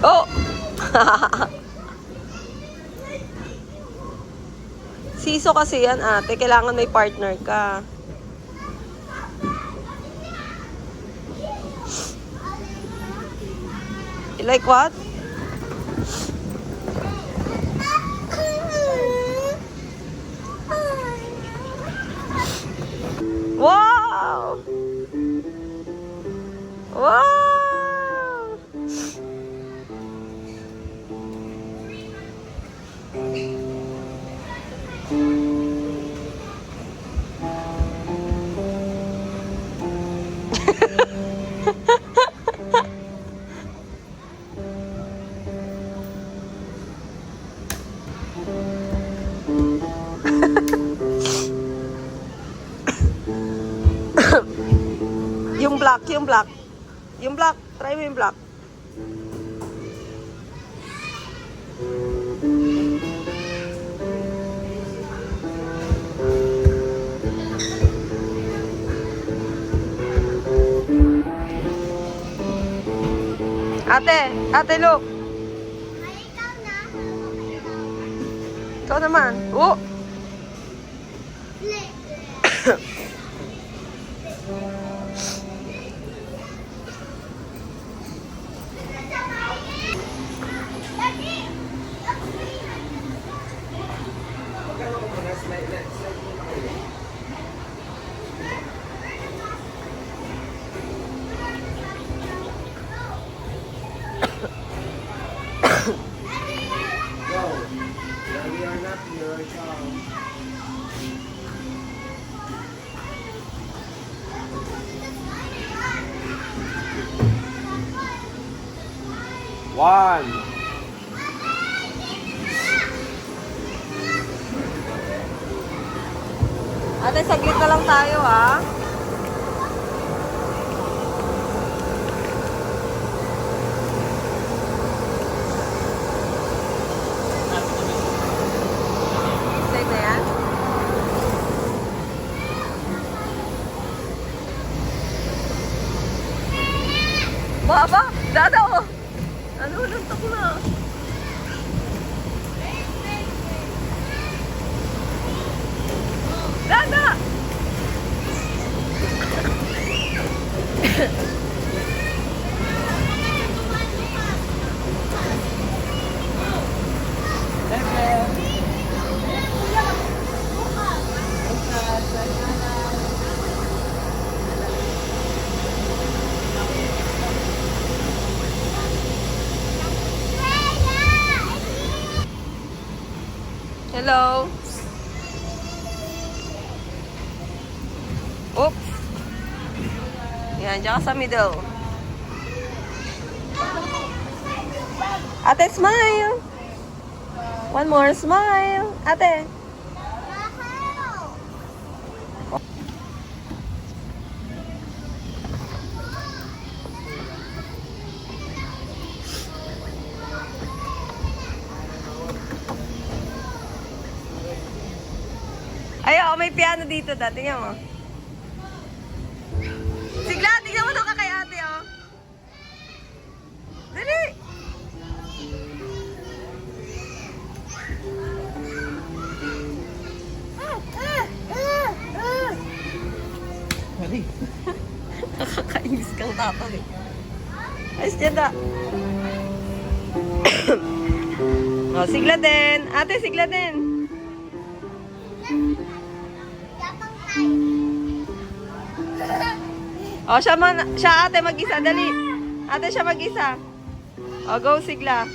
Oh! Siso kasi yan, ate. Kailangan may partner ka. You like what? Wow! Wow! Yung black, yung black. Yung black, try mo yung black. Ate, look. Ikaw naman. Oh! One. Ate, saglit na lang tayo, ha? Slide na yan? Baba! Dada, oh! Ano, lantak na. Dada! Hello. Oops. Yan, dyan ka sa middle. Ate, smile. One more smile. Ate. Ay, oh, may piano dito. Tingnan mo. Sigla, tingnan mo ito ka kay ate, oh. Dali. Dali. Nakakainis kang tatang eh. Ayos dyan da. Oh, sigla din. Ate, sigla din. Oh, siya ate mag-isa. Dali. Ate siya mag-isa. Oh, go sigla.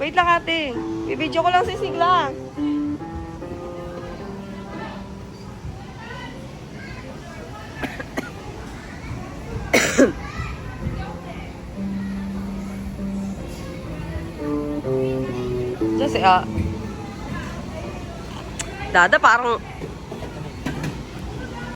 Wait lang ate. Bibidyo ko lang si sigla. Kasi Dada parang